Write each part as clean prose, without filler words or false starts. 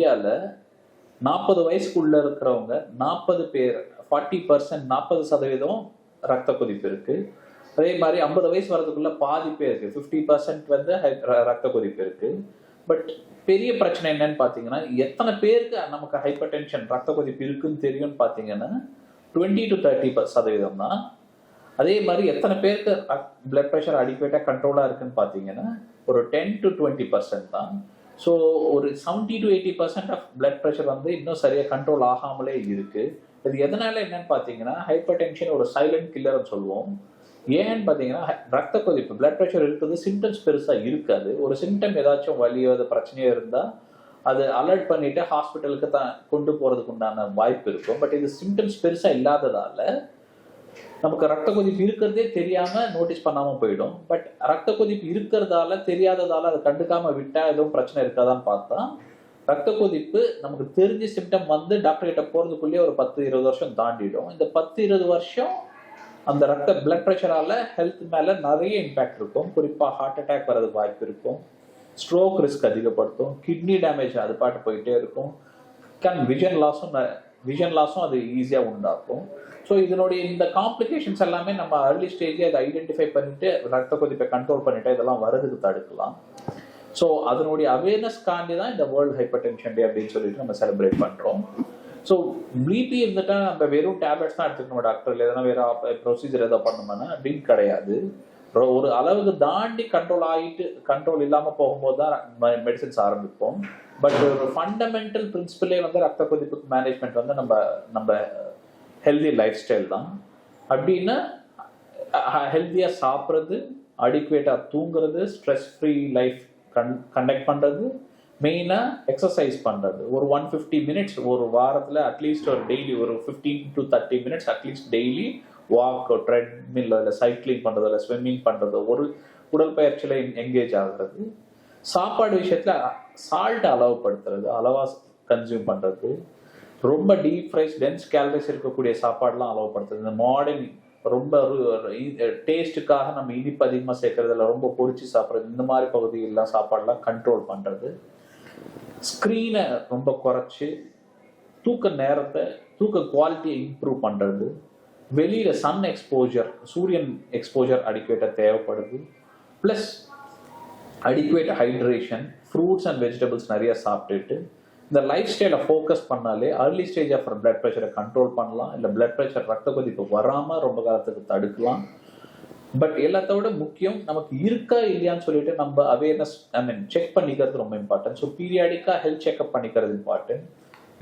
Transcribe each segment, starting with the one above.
இந்தியாவில் 40 வயசுக்குள்ள இருக்கிறவங்க 40 பேர் 40% 40% ரத்த கொதிப்பு இருக்கு. அதே மாதிரி 50 வயசு வரதுக்குள்ள பாதி பேருக்கு 50% வந்து ரத்த கொதிப்பு இருக்கு. பட் பெரிய பிரச்சனை என்னன்னு பார்த்தீங்கன்னா, எத்தனை பேருக்கு நமக்கு ஹைப்பர் டென்ஷன் ரத்த கொதிப்பு இருக்குன்னு தெரியும்னு பார்த்தீங்கன்னா 20 to 30% தான். அதே மாதிரி எத்தனை பேருக்கு பிளட் ப்ரெஷர் அடிக்குவேட்டாக கண்ட்ரோலாக இருக்குன்னு பார்த்தீங்கன்னா ஒரு 10 to 20% தான். ஸோ ஒரு 70 to 80% ஆஃப் பிளட் ப்ரெஷர் வந்து இன்னும் சரியாக கண்ட்ரோல் ஆகாமலே இருக்கு. இது எதனால என்னன்னு பார்த்தீங்கன்னா, ஹைப்பர் டென்ஷன் ஒரு சைலண்ட் கில்லர்னு சொல்லுவோம். ஏன்னு பார்த்தீங்கன்னா, ரத்த கொதிப்பு பிளட் ப்ரெஷர் இருக்குது, சிம்டம்ஸ் பெருசாக இருக்காது. ஒரு சிம்டம் ஏதாச்சும் வலியோ அது பிரச்சனையோ இருந்தால் அது அலர்ட் பண்ணிட்டு ஹாஸ்பிட்டலுக்கு கொண்டு போகிறதுக்கு உண்டான வாய்ப்பு இருக்கும். பட் இது சிம்டம்ஸ் பெருசாக இல்லாததால நமக்கு ரத்த கொதிப்பு இருக்கிறதே தெரியாமல் நோட்டீஸ் பண்ணாமல் போயிடும். பட் ரத்த கொதிப்பு இருக்கிறதால தெரியாததால அதை கண்டுக்காமல் விட்டால் எதுவும் பிரச்சனை இருக்காதான்னு பார்த்தா, ரத்த கொதிப்பு நமக்கு தெரிஞ்ச சிம்டம் வந்து டாக்டர் கிட்ட போகிறதுக்குள்ளேயே ஒரு 10-20 வருஷம் தாண்டிடும். இந்த 10-20 வருஷம் அந்த பிளட் ப்ரெஷரால ஹெல்த் மேலே நிறைய இம்பேக்ட் இருக்கும். குறிப்பாக ஹார்ட் அட்டாக் வர்றதுக்கு வாய்ப்பு இருக்கும், ஸ்ட்ரோக் ரிஸ்க் அதிகப்படுத்தும், கிட்னி டேமேஜ் அது பாட்டு போயிட்டே இருக்கும், விஷன் லாஸும் அது ஈஸியாக உண்டாக்கும். ஸோ இதனுடைய இந்த காம்ப்ளிகேஷன்ஸ் எல்லாமே நம்ம அர்லி ஸ்டேஜே அதை ஐடென்டிஃபை பண்ணிட்டு ரத்த கொதிப்பை கண்ட்ரோல் பண்ணிட்டு இதெல்லாம் வரதுக்கு தடுக்கலாம். ஸோ அதனுடைய அவேர்னஸ்காண்டி தான் இந்த வேர்ல்டு ஹைப்பர் டென்ஷன் டே அப்படின்னு சொல்லிட்டு நம்ம செலிப்ரேட் பண்ணுறோம். ஸோ பிபி இருந்துட்டா நம்ம வெறும் டேப்லெட்ஸ் தான் எடுத்துக்கணும் டாக்டர், இல்லை எதனா வேற ப்ரொசீஜர் எதாவது பண்ணணும்னா அப்படின்னு கிடையாது. ஒரு அளவுக்கு தாண்டி கண்ட்ரோல் இல்லாமல் போகும்போது தான் மெடிசன்ஸ் ஆரம்பிப்போம். பட் ஒரு ஃபண்டமெண்டல் பிரின்சிபலே வந்து ரத்த கொதிப்புக்கு மேனேஜ்மெண்ட் வந்து நம்ம ஹெல்தி லைஃப் ஸ்டைல் தான். அப்படின்னா ஹெல்த்தியாக சாப்பிட்றது, அடிக்குவேட்டாக தூங்குறது, ஸ்ட்ரெஸ் ஃப்ரீ லைஃப் கண்டக்ட் பண்ணுறது, மெயினாக எக்ஸசைஸ் பண்ணுறது. ஒரு 150 minutes ஒரு வாரத்தில் அட்லீஸ்ட் ஒரு டெய்லி ஒரு 15 to 30 minutes at least daily walk, treadmill, இல்லை சைக்கிளிங் பண்ணுறதோ, இல்லை ஸ்விம்மிங் பண்ணுறதோ, ஒரு உடற்பயிற்சியில் என்கேஜ் ஆகுறது. சாப்பாடு விஷயத்தில் சால்ட் அளவாக கன்சியூம் பண்ணுறது, ரொம்ப டீப் ஃப்ரைஸ் டென்ஸ் கேலரிஸ் இருக்கக்கூடிய சாப்பாடுலாம் அளவுப்படுத்துறது. இந்த மாடர்ன் ரொம்ப டேஸ்ட்டுக்காக நம்ம இனிப்பு அதிகமாக சேர்க்கறதில்ல, ரொம்ப பொரிச்சு சாப்பிட்றது, இந்த மாதிரி பகுதிகளெலாம் சாப்பாடெலாம் கண்ட்ரோல் பண்ணுறது. ஸ்க்ரீனை ரொம்ப குறைச்சி தூக்க குவாலிட்டியை இம்ப்ரூவ் பண்ணுறது. வெளியில் சன் எக்ஸ்போஜர், சூரியன் எக்ஸ்போஜர் அடிக்குவேட்டாக தேவைப்படுது. Plus adequate hydration, fruits and vegetables நிறைய சாப்பிட்டுட்டு இந்த லைஃப் ஸ்டைலை ஃபோக்கஸ் பண்ணாலே அர்லி ஸ்டேஜ் ஆஃப் பிளட் ப்ரெஷரை கண்ட்ரோல் பண்ணலாம், இல்லை பிளட் ப்ரெஷர் ரத்த கொதிப்பு வராமல் ரொம்ப காலத்துக்கு தடுக்கலாம். பட் எல்லாத்தோட முக்கியம் நமக்கு இருக்கா இல்லையான்னு சொல்லிட்டு நம்ம அவேர்னஸ் செக் பண்ணிக்கிறது ரொம்ப இம்பார்ட்டன்ட். ஸோ பீரியாடிக்காக ஹெல்த் செக்அப் பண்ணிக்கிறது இம்பார்ட்டன்ட்.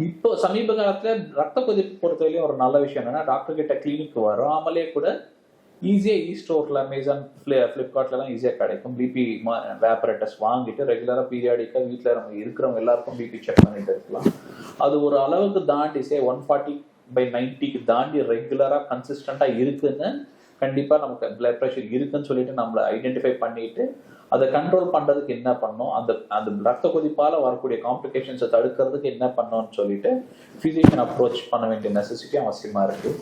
இப்போ சமீப காலத்தில் ரத்த கொதிப்பு பொறுத்தவரையிலும் ஒரு நல்ல விஷயம் என்னன்னா, டாக்டர் கிட்ட கிளினிக் வராமலே கூட ஈஸியாக ஸ்டோரில், அமேசான், ஃப்ளிப்கார்ட்லாம் ஈஸியாக கிடைக்கும். பிபி வேப்பரேட்டஸ் வாங்கிட்டு ரெகுலராக பீரியாடிக்காக வீட்டில் நம்ம இருக்கிறவங்க எல்லாருக்கும் பிபி செக் பண்ணிட்டு இருக்கலாம். அது ஒரு அளவுக்கு தாண்டி 140/90 தாண்டி ரெகுலராக கன்சிஸ்டண்ட்டாக இருக்குன்னு கண்டிப்பாக நமக்கு பிளட் ப்ரெஷர் இருக்குன்னு சொல்லிட்டு நம்மளை ஐடென்டிஃபை பண்ணிட்டு அதை கண்ட்ரோல் பண்ணுறதுக்கு என்ன பண்ணணும், அந்த ரத்த கொதிப்பால் வரக்கூடிய காம்ப்ளிகேஷன்ஸை தடுக்கிறதுக்கு என்ன பண்ணணும்னு சொல்லிட்டு ஃபிசிஷியன் அப்ரோச் பண்ண வேண்டிய நெசசிட்டி அவசியமாக இருக்குது.